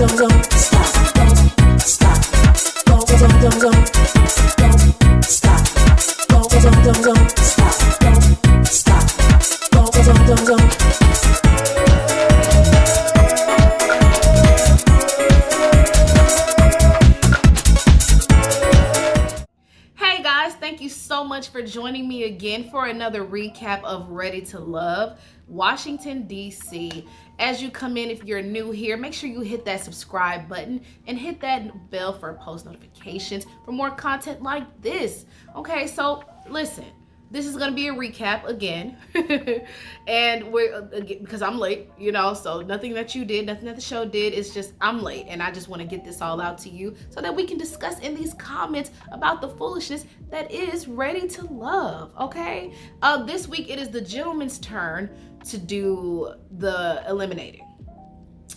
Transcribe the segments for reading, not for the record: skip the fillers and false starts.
Hey guys, thank you so much for joining me again for another recap of Ready to Love, Washington, D.C. As you come in, if you're new here, make sure you hit that subscribe button and hit that bell for post notifications for more content like this. Okay, so listen, this is going to be a recap again. And because I'm late, so nothing that you did, nothing that the show did, it's just I'm late. And I just want to get this all out to you so that we can discuss in these comments about the foolishness that is Ready to Love, okay? This week, it is the gentleman's turn to do the eliminating.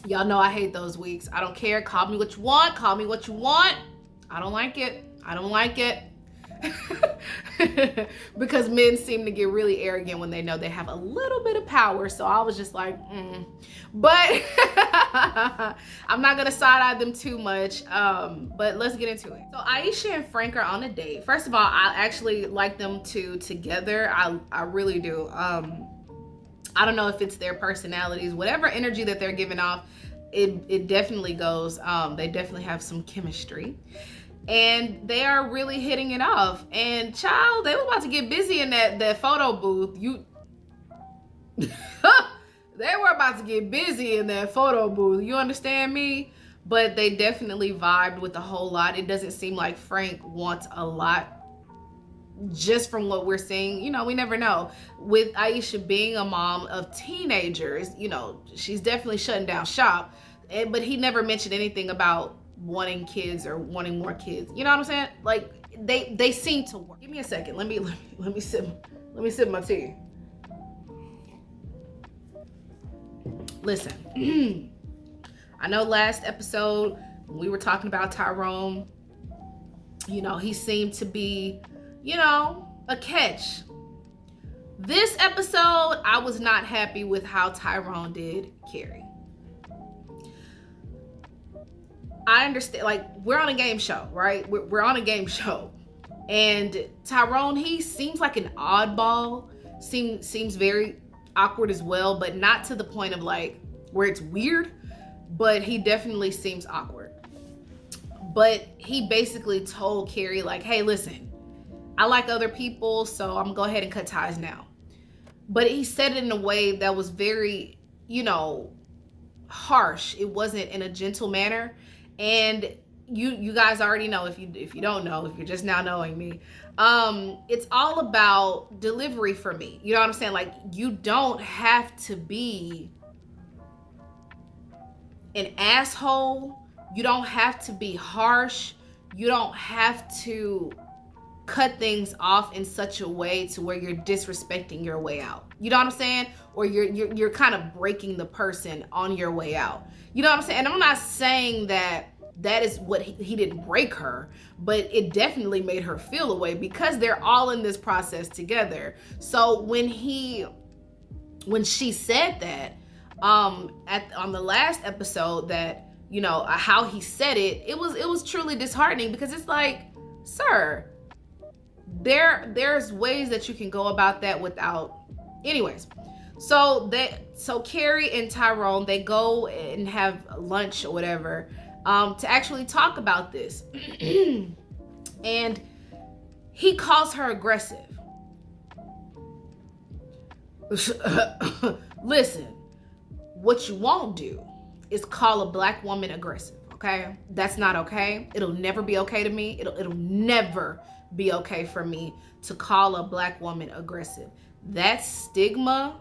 Y'all know I hate those weeks. I don't care. Call me what you want. Call me what you want. I don't like it. I don't like it. Because men seem to get really arrogant when they know they have a little bit of power. So I was just like, But I'm not gonna side-eye them too much. But let's get into it. So Aisha and Frank are on a date. First of all, I actually like them two together. I really do. I don't know if it's their personalities, whatever energy that they're giving off, it definitely goes. They definitely have some chemistry. And they are really hitting it off. And child, they were about to get busy in that photo booth. They were about to get busy in that photo booth. You understand me? But they definitely vibed with a whole lot. It doesn't seem like Frank wants a lot. Just from what we're seeing, we never know. With Aisha being a mom of teenagers, she's definitely shutting down shop. But he never mentioned anything about wanting kids or wanting more kids. You know what I'm saying? Like they seem to work. Give me a second. Let me sip my tea. Listen, I know last episode when we were talking about Tyrone, he seemed to be, a catch. This episode, I was not happy with how Tyrone did Carrie. I understand, we're on a game show, right? We're on a game show. And Tyrone, he seems like an oddball. Seems very awkward as well, but not to the point of where it's weird, but he definitely seems awkward. But he basically told Carrie, hey, listen, I like other people, so I'm gonna go ahead and cut ties now. But he said it in a way that was very, harsh. It wasn't in a gentle manner. And you guys already know, if you don't know, if you're just now knowing me, it's all about delivery for me. You know what I'm saying? You don't have to be an asshole. You don't have to be harsh. You don't have to cut things off in such a way to where you're disrespecting your way out. You know what I'm saying? Or you're kind of breaking the person on your way out. You know what I'm saying? And I'm not saying that is what he didn't break her, but it definitely made her feel a way because they're all in this process together. So when she said that on the last episode, that how he said it, it was truly disheartening, because it's sir, there's ways that you can go about that without. Anyways, so Carrie and Tyrone, they go and have lunch or whatever, to actually talk about this. And he calls her aggressive. Listen, what you won't do is call a black woman aggressive, okay? That's not okay. It'll never be okay to me. It'll never be okay for me to call a black woman aggressive. That stigma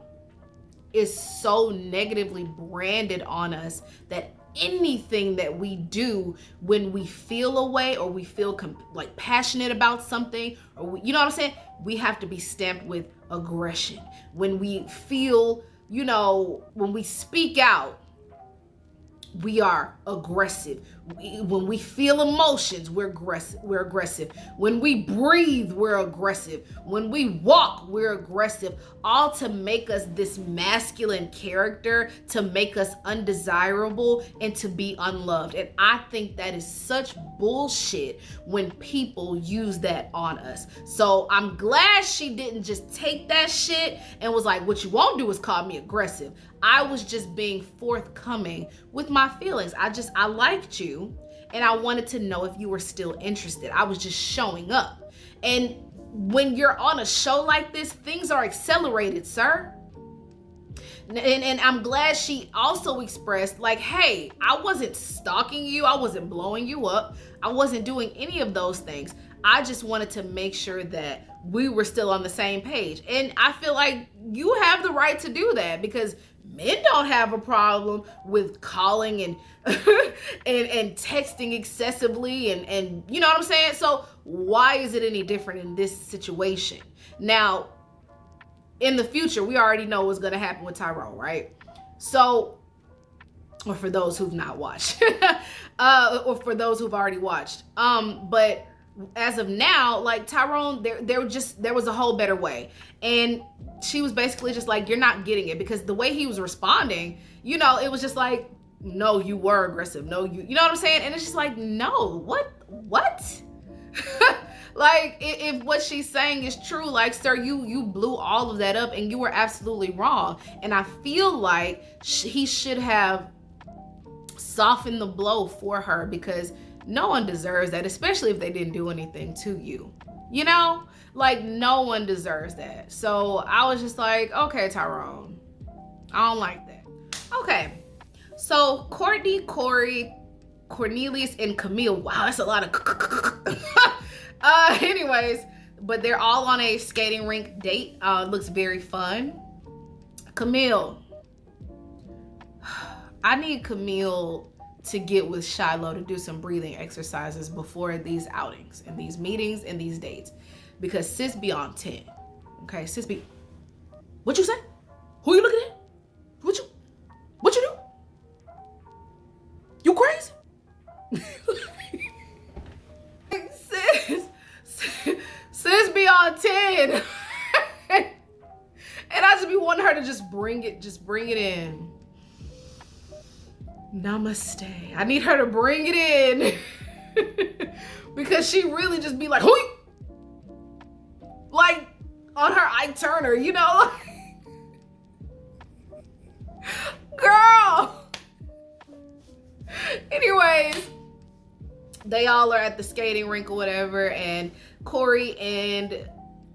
is so negatively branded on us that anything that we do when we feel a way, or we feel passionate about something, or you know what I'm saying, we have to be stamped with aggression. When we feel, when we speak out, we are aggressive. When we feel emotions, we're aggressive. When we breathe, we're aggressive. When we walk, we're aggressive. All to make us this masculine character, to make us undesirable and to be unloved. And I think that is such bullshit when people use that on us. So I'm glad she didn't just take that shit and was like, what you won't do is call me aggressive. I was just being forthcoming with my feelings. I liked you and I wanted to know if you were still interested. I was just showing up. And when you're on a show like this, things are accelerated, sir. And I'm glad she also expressed like, hey, I wasn't stalking you. I wasn't blowing you up. I wasn't doing any of those things. I just wanted to make sure that we were still on the same page. And I feel like you have the right to do that because men don't have a problem with calling and and texting excessively and you know what I'm saying? So why is it any different in this situation? Now, in the future, we already know what's going to happen with Tyrone, right? So, or for those who've not watched, or for those who've already watched. But as of now, like Tyrone, there was a whole better way. And she was basically just like, you're not getting it, because the way he was responding, you know, it was just like, no, you were aggressive. No, you know what I'm saying? And it's just like, no, what? Like, if what she's saying is true, like, sir, you blew all of that up and you were absolutely wrong. And I feel like he should have softened the blow for her, because no one deserves that, especially if they didn't do anything to you. You know, like, no one deserves that. So I was just like, okay, Tyrone, I don't like that. Okay, so Courtney, Corey, Cornelius, and Camille. Wow, that's a lot of anyways, but they're all on a skating rink date. Looks very fun. Camille, I need Camille to get with Shiloh to do some breathing exercises before these outings and these meetings and these dates, because sis be on 10. Okay, sis be, what you say? Who you looking at? What you do? You crazy? Sis be on 10. And I just be wanting her to just bring it in. Namaste. I need her to bring it in. Because she really just be like, hoi! Like on her Ike Turner, you know? Girl. Anyways, they all are at the skating rink or whatever, and Corey and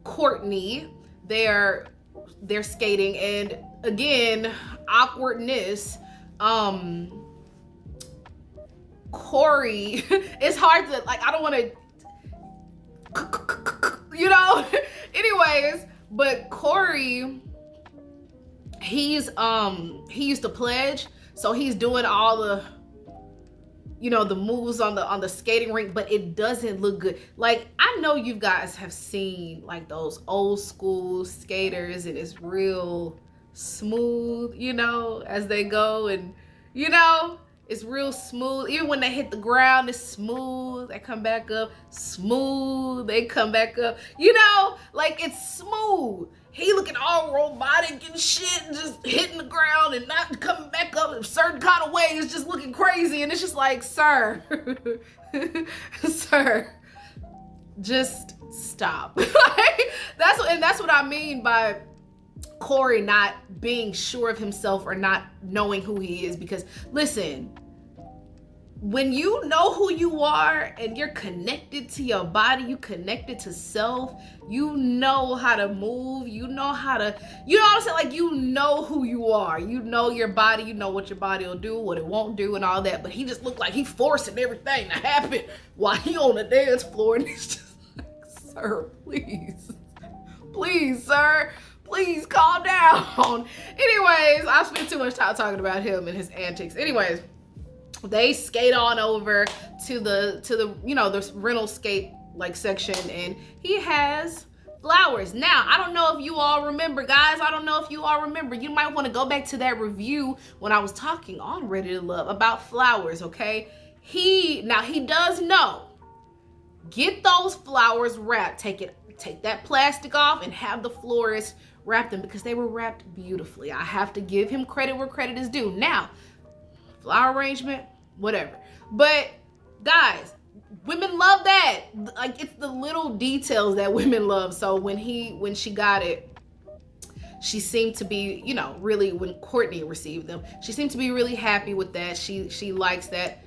Courtney, they're skating, and again, awkwardness. Corey, it's hard to, like, I don't want to, you know. Anyways, but Corey, he used to pledge, so he's doing all the, you know, the moves on the skating rink, but it doesn't look good. Like, I know you guys have seen like those old school skaters, and it's real smooth, you know, as they go, and you know, it's real smooth. Even when they hit the ground, it's smooth. They come back up, smooth. They come back up, you know, like, it's smooth. He looking all robotic and shit, and just hitting the ground and not coming back up in a certain kind of way. It's just looking crazy. And it's just like, sir, sir, just stop. That's what I mean by Corey not being sure of himself or not knowing who he is. Because listen, when you know who you are and you're connected to your body, you connected to self, you know how to move, you know how to, you know what I'm saying? Like, you know who you are, you know your body, you know what your body will do, what it won't do, and all that. But he just looked like he forcing everything to happen while he on the dance floor, and it's just like, sir, please, sir, please calm down. Anyways, I spent too much time talking about him and his antics. Anyways, they skate on over to the you know, the rental skate like section, and he has flowers. Now, I don't know if you all remember, guys. I don't know if you all remember. You might want to go back to that review when I was talking on Ready to Love about flowers, okay? He does know. Get those flowers wrapped. Take that plastic off and have the florist wrap them, because they were wrapped beautifully. I have to give him credit where credit is due. Now, flower arrangement, whatever. But guys, women love that. Like, it's the little details that women love. So when she got it, she seemed to be, you know, really, when Courtney received them, she seemed to be really happy with that. She likes that.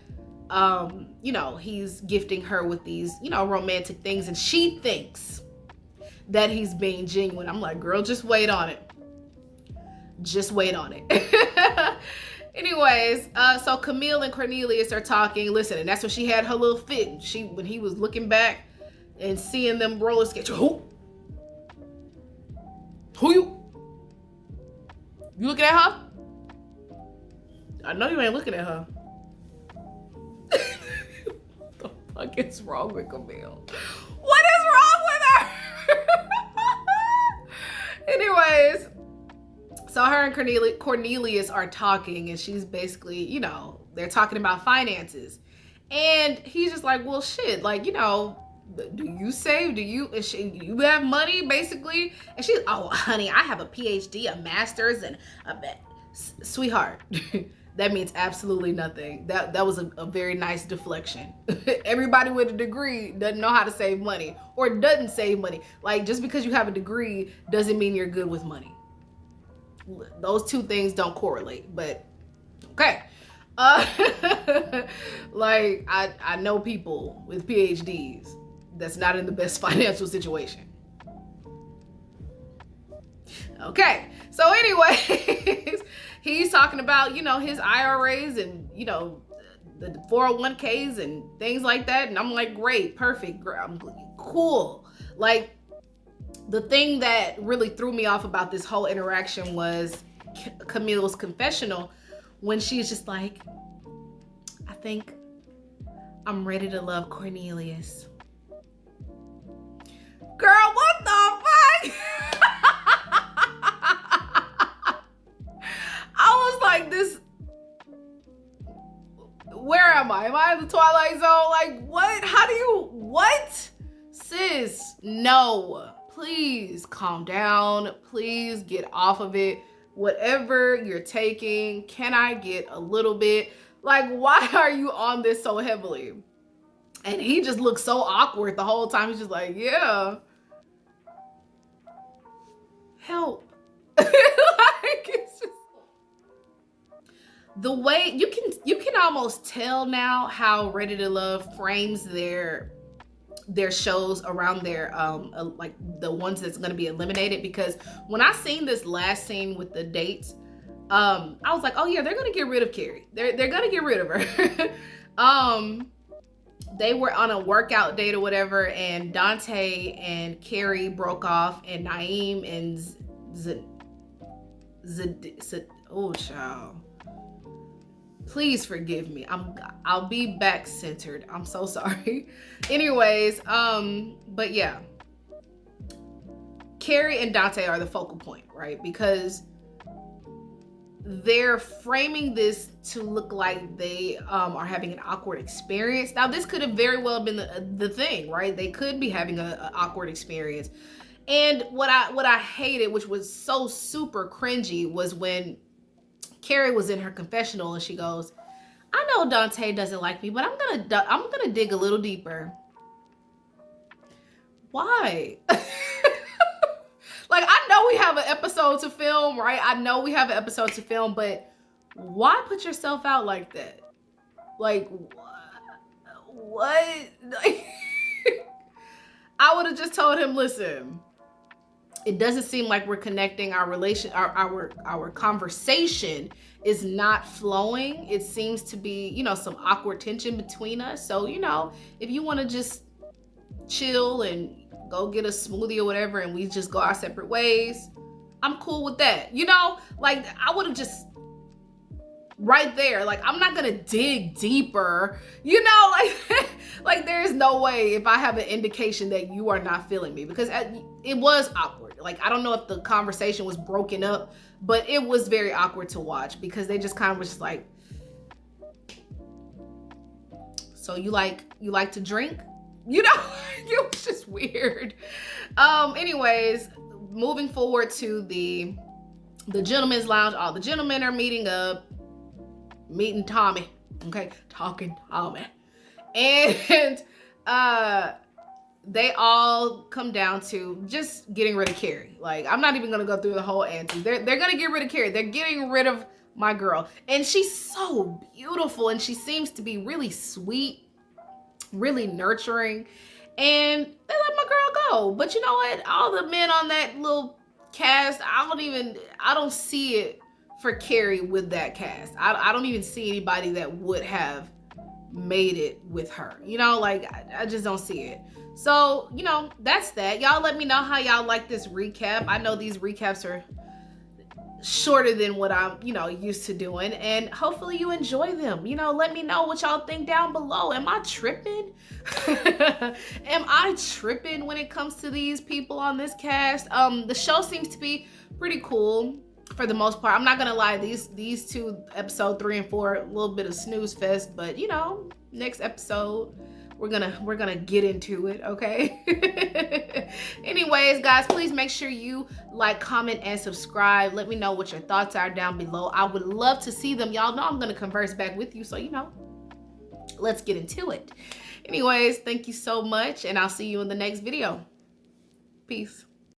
You know, he's gifting her with these, you know, romantic things, and she thinks that he's being genuine. I'm like, girl, just wait on it. Just wait on it. Anyways, so Camille and Cornelius are talking. Listen, and that's when she had her little fit. When he was looking back and seeing them roller skate. Who you? You looking at her? I know you ain't looking at her. What the fuck is wrong with Camille? What is wrong with her? Anyways, so her and Cornelius are talking, and she's basically, you know, they're talking about finances. And he's just like, well, shit, like, you know, do you save? Do you have money, basically? And she's, oh, honey, I have a PhD, a master's, and sweetheart. That means absolutely nothing. That was a very nice deflection. Everybody with a degree doesn't know how to save money, or doesn't save money. Like, just because you have a degree doesn't mean you're good with money. Those two things don't correlate, but okay. Like, I know people with PhDs that's not in the best financial situation. Okay, so anyways, he's talking about, you know, his IRAs and, you know, the 401ks and things like that. And I'm like, great, perfect, I'm cool. Like, the thing that really threw me off about this whole interaction was Camille's confessional, when she's just like, I think I'm ready to love Cornelius. Girl, what the fuck? I was like, this, where am I? Am I in the Twilight Zone? Like, what? How do you, what? Sis, no. Please calm down. Please get off of it. Whatever you're taking, can I get a little bit? Like, why are you on this so heavily? And he just looks so awkward the whole time. He's just like, yeah. Help. Like, it's just the way you can almost tell now how Ready to Love frames their shows around their like the ones that's going to be eliminated. Because when I seen this last scene with the dates, I was like, oh yeah, they're going to get rid of Carrie. They're going to get rid of her. They were on a workout date or whatever, and Dante and Carrie broke off, and Naeem and oh child, please forgive me. I'll be back centered. I'm so sorry. Anyways, but yeah, Carrie and Dante are the focal point, right? Because they're framing this to look like they are having an awkward experience. Now, this could have very well been the thing, right? They could be having an awkward experience. And what I hated, which was so super cringy, was when Carrie was in her confessional and she goes, I know Dante doesn't like me, but I'm gonna dig a little deeper. Why? Like, I know we have an episode to film, right? I know we have an episode to film, but why put yourself out like that? Like, what? I would have just told him, listen, it doesn't seem like we're connecting. Our conversation is not flowing. It seems to be, you know, some awkward tension between us. So, you know, if you want to just chill and go get a smoothie or whatever, and we just go our separate ways, I'm cool with that. You know, like, I would have just, right there. Like, I'm not gonna dig deeper, you know, like, like there's no way if I have an indication that you are not feeling me, because it was awkward. Like, I don't know if the conversation was broken up, but it was very awkward to watch because they just kind of was just like, so you like to drink? You know, it was just weird. Anyways, moving forward to the gentleman's lounge. All the gentlemen are meeting Tommy, okay, talking Tommy, and they all come down to just getting rid of Carrie. Like, I'm not even gonna go through the whole answer. They're gonna get rid of Carrie. They're getting rid of my girl, and she's so beautiful, and she seems to be really sweet, really nurturing, and they let my girl go. But you know what? All the men on that little cast, I don't see it for Carrie with that cast. I don't even see anybody that would have made it with her. You know, like, I just don't see it. So, you know, that's that. Y'all let me know how y'all like this recap. I know these recaps are shorter than what I'm, you know, used to doing, and hopefully you enjoy them. You know, let me know what y'all think down below. Am I tripping? Am I tripping when it comes to these people on this cast? The show seems to be pretty cool for the most part. I'm not gonna lie, these two, episode 3 and 4, a little bit of snooze fest, but you know, next episode we're gonna get into it, okay? Anyways, guys, please make sure you like, comment, and subscribe. Let me know what your thoughts are down below. I would love to see them. Y'all know I'm gonna converse back with you, so you know, let's get into it. Anyways, thank you so much, and I'll see you in the next video. Peace.